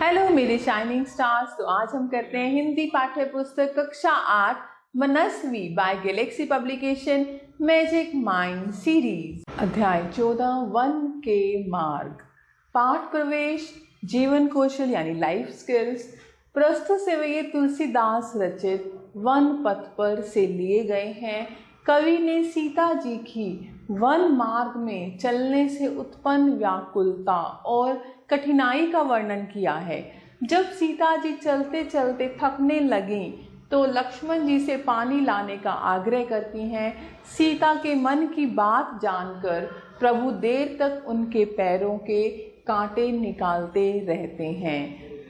Hello मेरे shining stars. तो आज हम करते हैं हिंदी पाठ्य पुस्तक कक्षा 8 Manasvi by Galaxy publication magic mind series, अध्याय 14 वन के मार्ग। पाठ प्रवेश जीवन कौशल यानी लाइफ स्किल्स। प्रस्तुत सेवैये तुलसीदास रचित वन पथ पर से लिए गए हैं। कवि ने सीता जी की वन मार्ग में चलने से उत्पन्न व्याकुलता और कठिनाई का वर्णन किया है। जब सीता जी चलते चलते थकने लगीं तो लक्ष्मण जी से पानी लाने का आग्रह करती हैं। सीता के मन की बात जानकर प्रभु देर तक उनके पैरों के कांटे निकालते रहते हैं।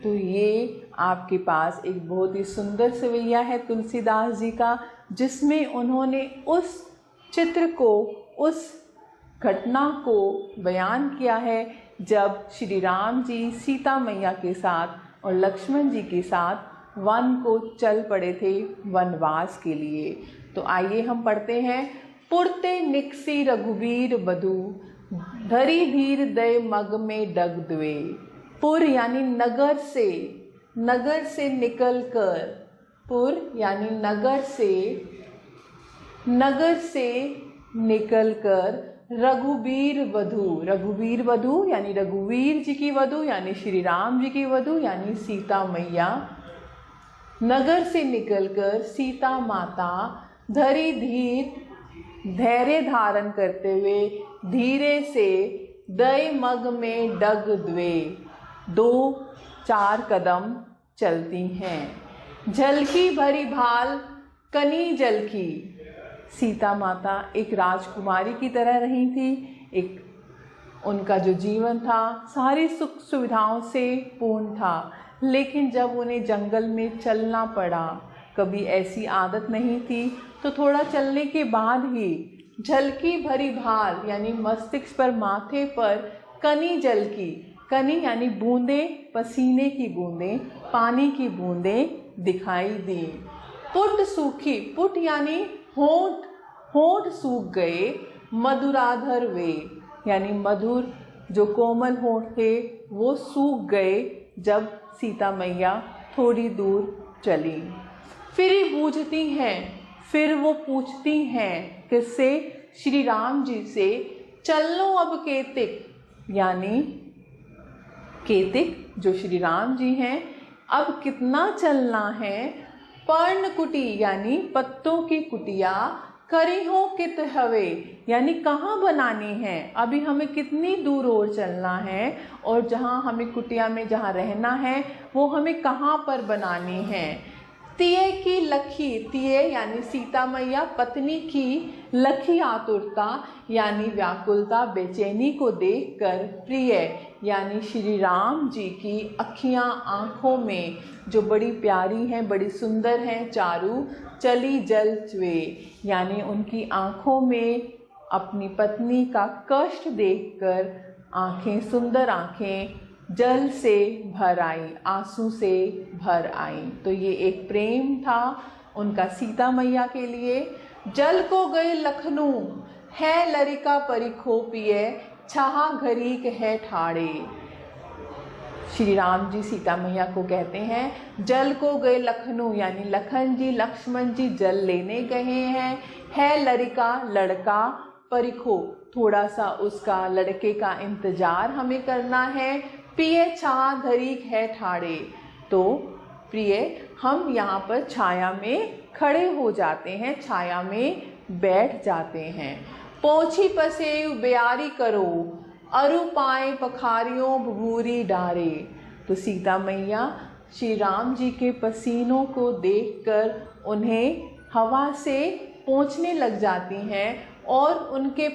तो ये आपके पास एक बहुत ही सुंदर सवैया है तुलसीदास जी का, जिसमें उन्होंने उस चित्र को, उस घटना को बयान किया है जब श्री राम जी सीता मैया के साथ और लक्ष्मण जी के साथ वन को चल पड़े थे वनवास के लिए। तो आइए हम पढ़ते हैं। पुरते निकसी रघुवीर बधु, धरी धीर दय मग में डग द्वे। पुर यानी नगर से निकल कर, पुर यानी नगर से निकल कर रघुवीर वधु यानी रघुवीर जी की वधु यानी श्री राम जी की वधु यानी सीता मैया, नगर से निकलकर सीता माता धरी धीर धैर्य धारण करते हुए धीरे से दय मग में डग द्वे, 2-4 कदम चलती हैं। झलकी भरी भाल कनी जल की, सीता माता एक राजकुमारी की तरह रही थी। एक उनका जो जीवन था सारी सुख सुविधाओं से पूर्ण था, लेकिन जब उन्हें जंगल में चलना पड़ा, कभी ऐसी आदत नहीं थी, तो थोड़ा चलने के बाद ही झलकी भरी भाल यानी मस्तिष्क पर, माथे पर कनी जल की, कनी यानी बूंदें, पसीने की बूंदें, पानी की बूंदें दिखाई दी। पुट सूखी, पुट यानी होंठ सूख गए। मधुराधर वे यानी मधुर जो कोमल होंठ थे वो सूख गए जब सीता मैया थोड़ी दूर चली। फिर बूझती हैं, फिर वो पूछती हैं किससे? श्री राम जी से, चलो अब केतिक यानी केतिक जो श्री राम जी हैं, अब कितना चलना है? पर्णकुटी यानी पत्तों की कुटिया, करी हो कित हवे यानी कहाँ बनानी है, अभी हमें कितनी दूर और चलना है, और जहाँ हमें कुटिया में जहाँ रहना है वो हमें कहाँ पर बनानी है। तिये की लखी, तिये यानी सीता मैया, पत्नी की लखी आतुरता यानी व्याकुलता, बेचैनी को देखकर प्रिय यानी श्री राम जी की अखियाँ आँखों में जो बड़ी प्यारी हैं, बड़ी सुंदर हैं, चारू चली जल च्वे यानी उनकी आँखों में अपनी पत्नी का कष्ट देखकर आँखें, सुंदर आँखें जल से भर आई, आंसू से भर आई। तो ये एक प्रेम था उनका सीता मैया के लिए। जल को गए लखनऊ है लरिका परिखो पिए, छहा घरीक है ठाड़े। श्री राम जी सीता मैया को कहते हैं जल को गए लखनऊ यानी लखन जी, लक्ष्मण जी जल लेने गए हैं। है लरिका लड़का, परिखो थोड़ा सा उसका, लड़के का इंतजार हमें करना है। प्रिय छा धरीक है ठाड़े, तो प्रिय हम यहाँ पर छाया में खड़े हो जाते हैं, छाया में बैठ जाते हैं। पोछी पसेव ब्यारी करो, अरु पाए पखारियों भूरी डारे। तो सीता मैया श्री राम जी के पसीनों को देखकर उन्हें हवा से पोंछने लग जाती हैं और उनके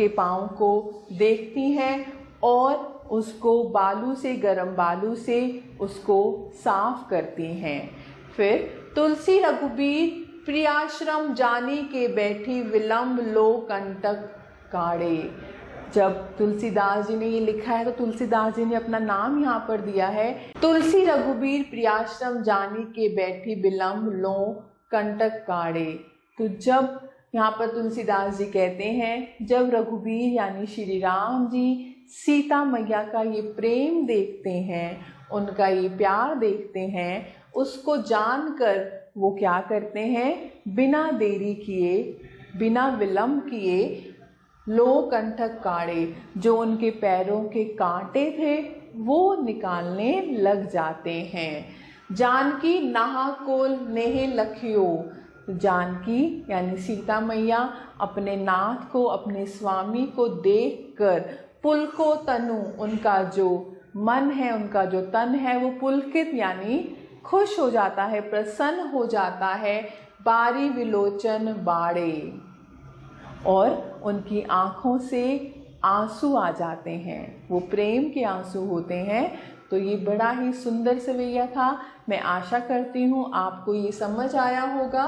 पाँव को देखती हैं और उसको बालू से, गर्म बालू से उसको साफ करती हैं। फिर तुलसी रघुबीर प्रियाश्रम जानी के बैठी, विलंब लो कंटक काढ़े। जब तुलसीदास जी ने ये लिखा है तो तुलसीदास जी ने अपना नाम यहाँ पर दिया है, तुलसी रघुबीर प्रियाश्रम जानी के बैठी, विलंब लो कंटक काढ़े। तो जब यहाँ पर तुलसीदास जी कहते हैं जब रघुबीर यानी श्री राम जी सीता मैया का ये प्रेम देखते हैं, उनका ये प्यार देखते हैं, उसको जानकर वो क्या करते हैं, बिना देरी किए, बिना विलंब किए लोकंठक काढ़े, जो उनके पैरों के कांटे थे वो निकालने लग जाते हैं। जानकी नहा कोल नेह लखियो, जानकी यानी सीता मैया अपने नाथ को, अपने स्वामी को देखकर पुलको तनु, उनका जो मन है, उनका जो तन है वो पुलकित यानी खुश हो जाता है, प्रसन्न हो जाता है। बारी विलोचन बाड़े, और उनकी आँखों से आंसू आ जाते हैं, वो प्रेम के आंसू होते हैं। तो ये बड़ा ही सुंदर सवैया था। मैं आशा करती हूँ आपको ये समझ आया होगा।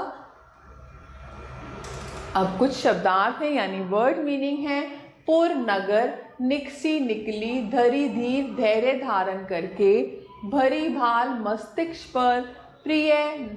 अब कुछ शब्दार्थ हैं यानी वर्ड मीनिंग है। पुर नगर निकसी निकली, धरी धीर धैर्य धारण करके, भरी भाल मस्तिष्क पर, प्रिय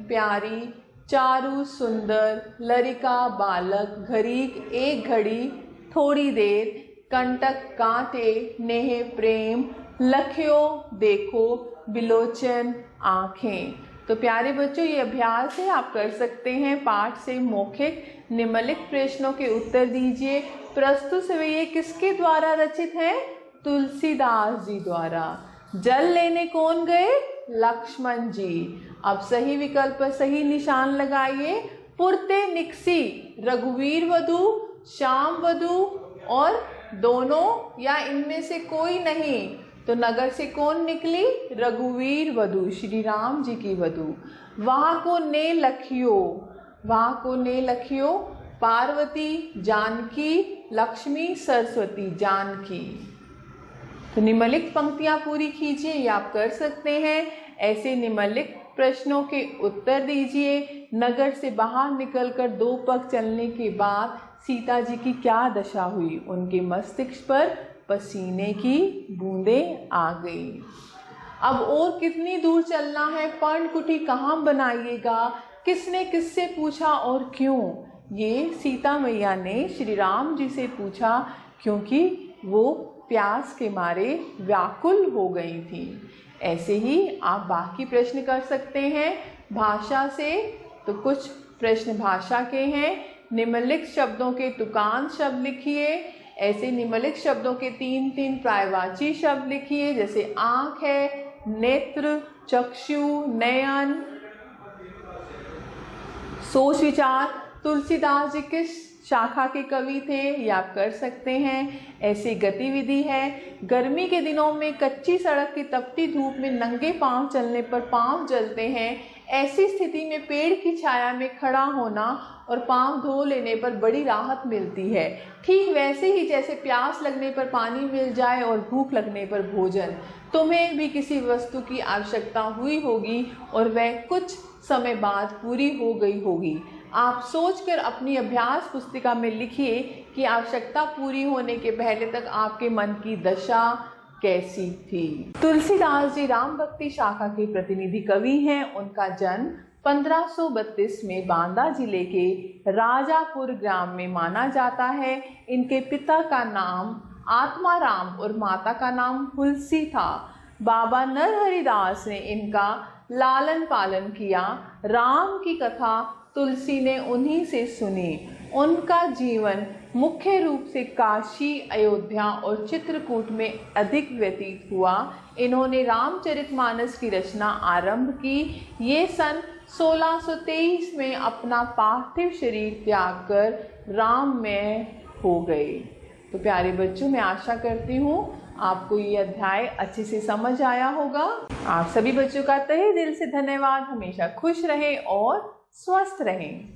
प्यारी, चारु सुंदर, लरिका बालक, घरीक एक घड़ी, थोड़ी देर, कंटक कांटे, नेह प्रेम, लख्यो देखो, बिलोचन आँखें। तो प्यारे बच्चों, ये अभ्यास है, आप कर सकते हैं। पाठ से मौखिक निम्नलिखित प्रश्नों के उत्तर दीजिए। प्रस्तुत सवैये किसके द्वारा रचित हैं? तुलसीदास जी द्वारा। जल लेने कौन गए? लक्ष्मण जी। अब सही विकल्प पर सही निशान लगाइए। पुरते निकसी, रघुवीर वधु, श्याम वधु और दोनों या इनमें से कोई नहीं। तो नगर से कौन निकली? रघुवीर वधु, श्री राम जी की वधु। वहाँ को ने लखियो, वहाँ को ने लखियो, पार्वती, जानकी, लक्ष्मी, सरस्वती, जानकी। तो निम्नलिखित पंक्तियां पूरी कीजिए, ये आप कर सकते हैं। ऐसे निम्नलिखित प्रश्नों के उत्तर दीजिए। नगर से बाहर निकलकर 2 पग चलने के बाद सीता जी की क्या दशा हुई? उनके मस्तिष्क पर पसीने की बूंदें आ गई। अब और कितनी दूर चलना है? पर्णकुटी कहाँ बनाइएगा? किसने किससे पूछा और क्यों? ये सीता मैया ने श्री राम जी से पूछा, क्योंकि वो प्यास के मारे व्याकुल हो गई थी। ऐसे ही आप बाकी प्रश्न कर सकते हैं भाषा से। तो कुछ प्रश्न भाषा के हैं। निम्नलिखित शब्दों के तुकांत शब्द लिखिए। ऐसे निम्नलिखित शब्दों के 3-3 पर्यायवाची शब्द लिखिए, जैसे आँख है, नेत्र, चक्षु, नयन। सोच विचार, तुलसीदास जी किस शाखा के कवि थे? ये आप कर सकते हैं। ऐसी गतिविधि है। गर्मी के दिनों में कच्ची सड़क की तपती धूप में नंगे पांव चलने पर पांव जलते हैं। ऐसी स्थिति में पेड़ की छाया में खड़ा होना और पांव धो लेने पर बड़ी राहत मिलती है। ठीक वैसे ही जैसे प्यास लगने पर पानी मिल जाए और भूख लगने पर भोजन। तुम्हें भी किसी वस्तु की आवश्यकता हुई होगी और वह कुछ समय बाद पूरी हो गई होगी। आप सोचकर अपनी अभ्यास पुस्तिका में लिखिए कि आवश्यकता पूरी होने के पहले तक आपके मन की दशा कैसी थी। तुलसीदास जी राम भक्ति शाखा के प्रतिनिधि कवि हैं। उनका जन्म 1532 में बांदा जिले के राजापुर ग्राम में माना जाता है। इनके पिता का नाम आत्माराम और माता का नाम हुलसी था। बाबा नरहरिदास ने इनका लालन पालन किया। राम की कथा तुलसी ने उन्हीं से सुनी। उनका जीवन मुख्य रूप से काशी, अयोध्या और चित्रकूट में अधिक व्यतीत हुआ। इन्होंने रामचरितमानस की रचना आरंभ की। ये सन 1623 में अपना पार्थिव शरीर त्याग कर राममय हो गए। तो प्यारे बच्चों, मैं आशा करती हूँ आपको ये अध्याय अच्छे से समझ आया होगा। आप सभी बच्चों का तहे दिल से धन्यवाद। हमेशा खुश रहें और स्वस्थ रहें।